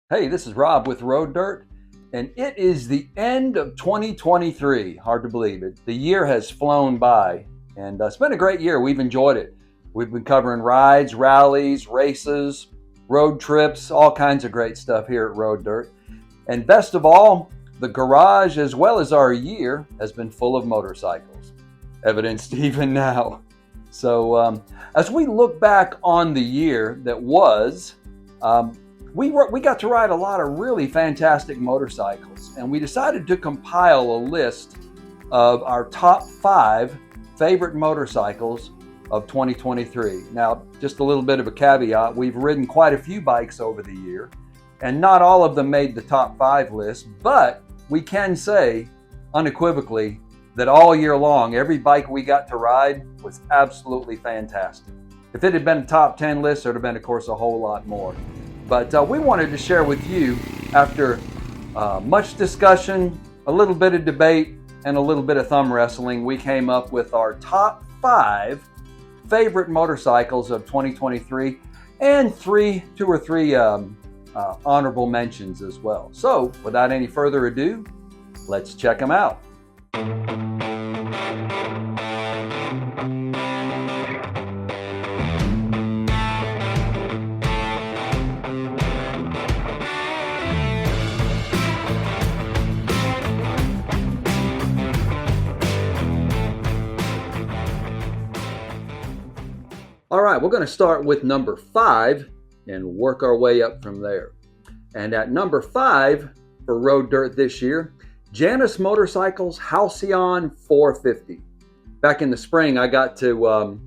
Hey, this is Rob with Road Dirt, and it is the end of 2023. Hard to believe it. The year has flown by, and it's been a great year. We've enjoyed it. We've been covering rides, rallies, races, road trips, all kinds of great stuff here at Road Dirt. And best of all, the garage, as well as our year, has been full of motorcycles, evidenced even now. So, as we look back on the year that was, we got to ride a lot of really fantastic motorcycles, and we decided to compile a list of our top 5 favorite motorcycles of 2023. Now, just a little bit of a caveat, we've ridden quite a few bikes over the year, and not all of them made the top 5 list, but we can say unequivocally that all year long, every bike we got to ride was absolutely fantastic. If it had been a top 10 list, there would have been, of course, a whole lot more. But we wanted to share with you, after much discussion, a little bit of debate, and a little bit of thumb wrestling, we came up with our top 5 favorite motorcycles of 2023 and 2 or 3 honorable mentions as well. So without any further ado, let's check them out. All right, we're going to start with number 5 and work our way up from there. And at number 5 for Road Dirt this year, Janice Motorcycle's Halcyon 450. Back in the spring, I got to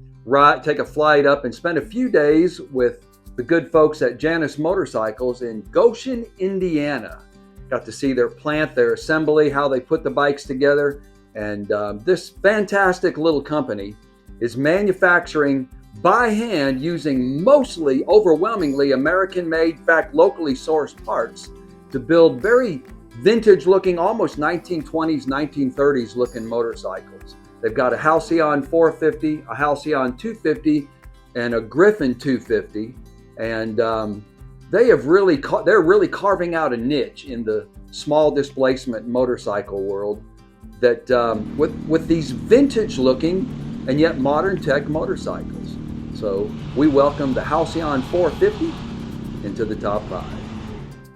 take a flight up and spend a few days with the good folks at Janice Motorcycles in Goshen, Indiana. Got to see their plant, their assembly, how they put the bikes together. And this fantastic little company is manufacturing by hand using mostly, overwhelmingly American-made, in fact, locally sourced parts to build very vintage-looking, almost 1920s, 1930s looking motorcycles. They've got a Halcyon 450, a Halcyon 250, and a Griffin 250, and they're really carving out a niche in the small displacement motorcycle world that with these vintage-looking and yet modern tech motorcycles. So we welcome the Halcyon 450 into the top 5.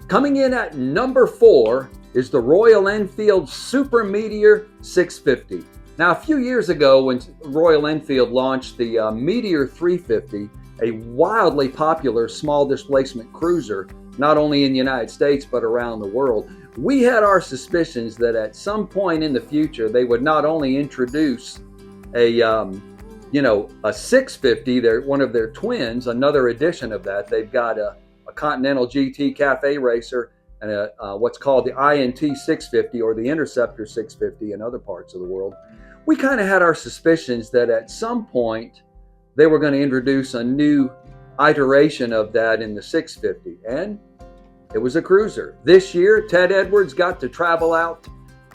Coming in at number 4 is the Royal Enfield Super Meteor 650. Now, a few years ago when Royal Enfield launched the Meteor 350, a wildly popular small displacement cruiser, not only in the United States but around the world, we had our suspicions that at some point in the future they would not only introduce a 650, one of their twins, another edition of that. They've got a Continental GT Cafe Racer and what's called the INT 650 or the Interceptor 650 in other parts of the world. We kind of had our suspicions that at some point they were going to introduce a new iteration of that in the 650, and it was a cruiser. This year, Ted Edwards got to travel out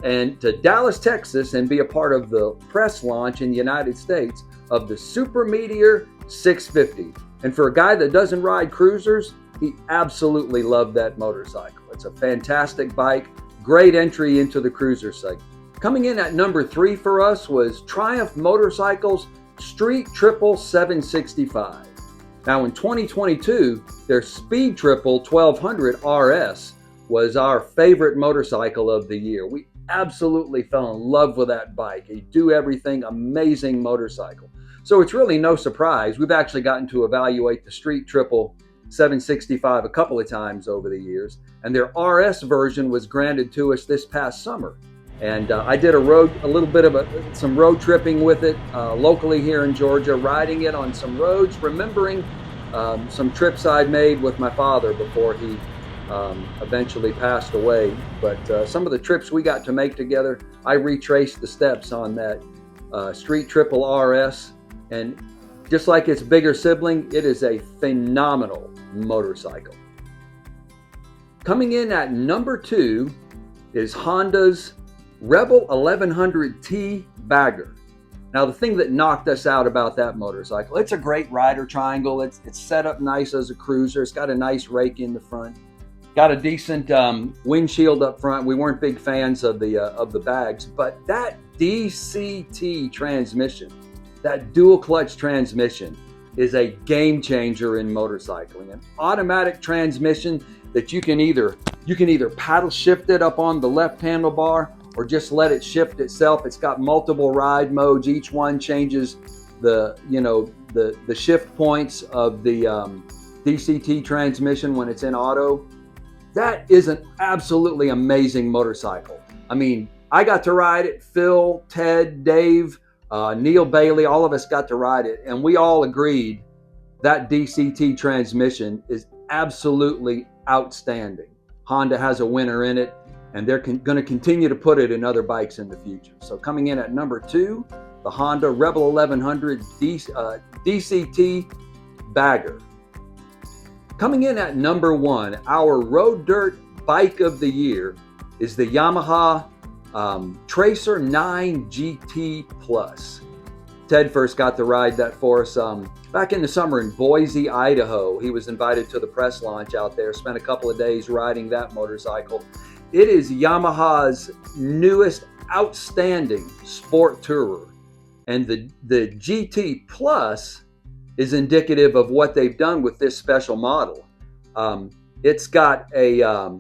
and to Dallas, Texas, and be a part of the press launch in the United States of the Super Meteor 650. And for a guy that doesn't ride cruisers, he absolutely loved that motorcycle. It's a fantastic bike, great entry into the cruiser segment. Coming in at number 3 for us was Triumph Motorcycles Street Triple 765. Now in 2022, their Speed Triple 1200 RS was our favorite motorcycle of the year. We absolutely fell in love with that bike. A do everything, amazing motorcycle. So it's really no surprise. We've actually gotten to evaluate the Street Triple 765 a couple of times over the years, and their RS version was granted to us this past summer. And I did some road tripping with it locally here in Georgia, riding it on some roads, remembering some trips I'd made with my father before he eventually passed away. But some of the trips we got to make together, I retraced the steps on that Street Triple RS, and just like its bigger sibling, it is a phenomenal motorcycle. Coming in at number 2 is Honda's Rebel 1100T Bagger. Now, the thing that knocked us out about that motorcycle, it's a great rider triangle. It's set up nice as a cruiser. It's got a nice rake in the front. Got a decent windshield up front. We weren't big fans of the bags, but that DCT transmission, that dual clutch transmission, is a game changer in motorcycling. An automatic transmission that you can either paddle shift it up on the left handlebar or just let it shift itself. It's got multiple ride modes. Each one changes the shift points of the DCT transmission when it's in auto. That is an absolutely amazing motorcycle. I mean, I got to ride it. Phil, Ted, Dave, Neil Bailey, all of us got to ride it, and we all agreed that DCT transmission is absolutely outstanding. Honda has a winner in it, and they're going to continue to put it in other bikes in the future. So coming in at number 2, the Honda Rebel 1100 DCT Bagger. Coming in at number 1, our road dirt bike of the year is the Yamaha Tracer 9 GT Plus. Ted first got to ride that for us back in the summer in Boise, Idaho. He was invited to the press launch out there, spent a couple of days riding that motorcycle. It is Yamaha's newest outstanding sport tourer. And the GT Plus is indicative of what they've done with this special model. It's got a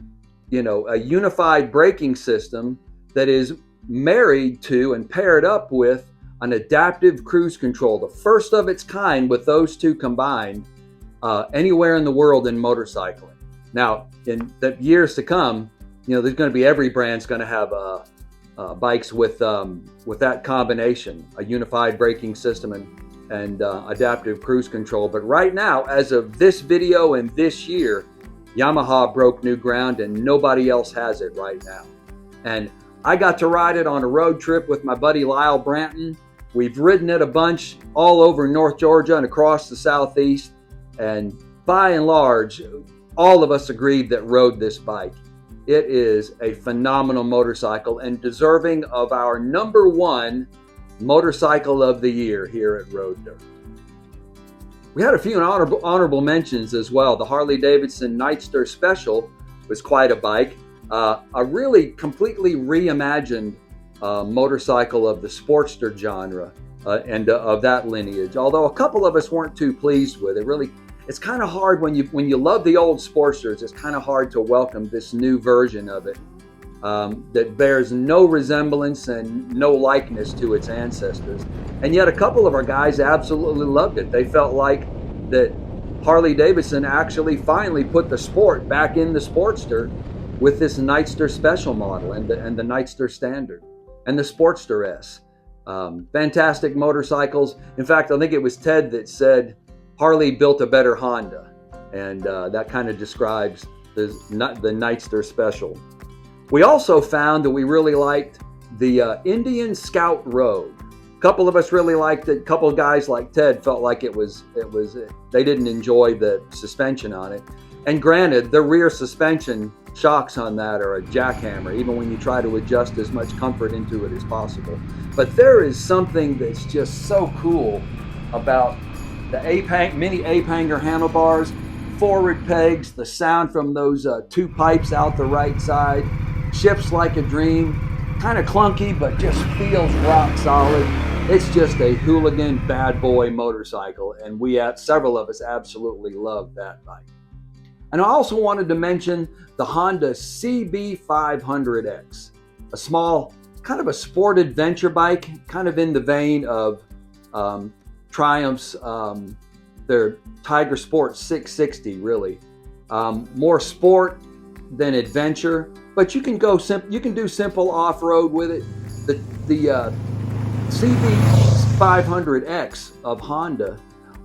unified braking system that is married to and paired up with an adaptive cruise control, the first of its kind with those two combined anywhere in the world in motorcycling. Now, in the years to come, there's going to be every brand's going to have bikes with that combination, a unified braking system and adaptive cruise control. But right now, as of this video and this year, Yamaha broke new ground and nobody else has it right now. And I got to ride it on a road trip with my buddy Lyle Branton. We've ridden it a bunch all over North Georgia and across the Southeast. And by and large, all of us agreed that rode this bike. It is a phenomenal motorcycle and deserving of our number 1 motorcycle of the year here at Road Dirt. We had a few honorable mentions as well. The Harley-Davidson Nightster Special was quite a bike. A really completely reimagined motorcycle of the Sportster genre and of that lineage. Although a couple of us weren't too pleased with it. Really, it's kind of hard when you love the old Sportsters. It's kind of hard to welcome this new version of it that bears no resemblance and no likeness to its ancestors. And yet, a couple of our guys absolutely loved it. They felt like that Harley-Davidson actually finally put the sport back in the Sportster with this Nightster Special model and the Nightster Standard and the Sportster S. Fantastic motorcycles. In fact, I think it was Ted that said Harley built a better Honda, and that kind of describes the Nightster Special. We also found that we really liked the Indian Scout Road. A couple of us really liked it. A couple of guys like Ted felt like they didn't enjoy the suspension on it. And granted, the rear suspension shocks on that are a jackhammer, even when you try to adjust as much comfort into it as possible. But there is something that's just so cool about the mini ape hanger handlebars, forward pegs, the sound from those 2 pipes out the right side, shifts like a dream, kind of clunky, but just feels rock solid. It's just a hooligan bad boy motorcycle, and several of us absolutely love that bike. And I also wanted to mention the Honda CB500X, a small, kind of a sport adventure bike, kind of in the vein of Triumph's, their Tiger Sport 660, really. More sport than adventure, but you can do simple off-road with it. The CB500X of Honda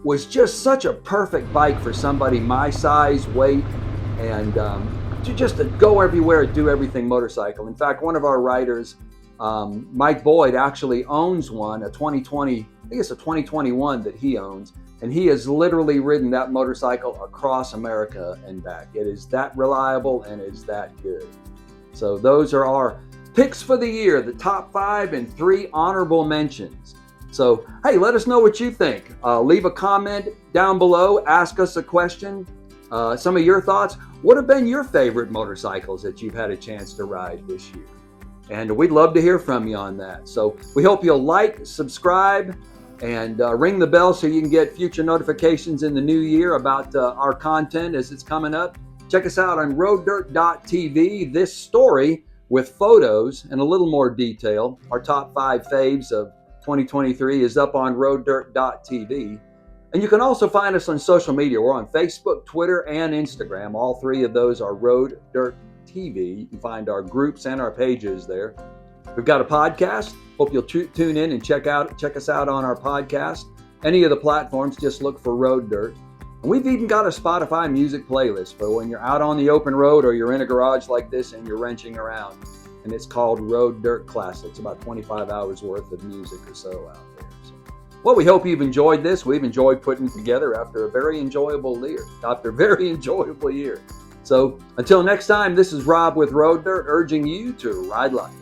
was just such a perfect bike for somebody my size, weight, and to go everywhere, do everything motorcycle. In fact, one of our riders, Mike Boyd, actually owns one, a 2020, I think it's a 2021 that he owns, and he has literally ridden that motorcycle across America and back. It is that reliable and is that good. So those are our picks for the year, the top 5 and 3 honorable mentions. So, hey, let us know what you think. Leave a comment down below, ask us a question, Some of your thoughts. What have been your favorite motorcycles that you've had a chance to ride this year? And we'd love to hear from you on that. So we hope you'll like, subscribe, and ring the bell so you can get future notifications in the new year about our content as it's coming up. Check us out on roaddirt.tv. This story with photos and a little more detail, our top 5 faves of 2023, is up on roaddirt.tv. And you can also find us on social media. We're on Facebook, Twitter, and Instagram. All 3 of those are Road Dirt TV. You can find our groups and our pages there. We've got a podcast. Hope you'll tune in and check us out on our podcast. Any of the platforms, just look for Road Dirt. And we've even got a Spotify music playlist for when you're out on the open road or you're in a garage like this and you're wrenching around. And it's called Road Dirt Classics. About 25 hours worth of music or so out there. Well, we hope you've enjoyed this. We've enjoyed putting it together after a very enjoyable year. So until next time, this is Rob with Road Dirt urging you to ride light.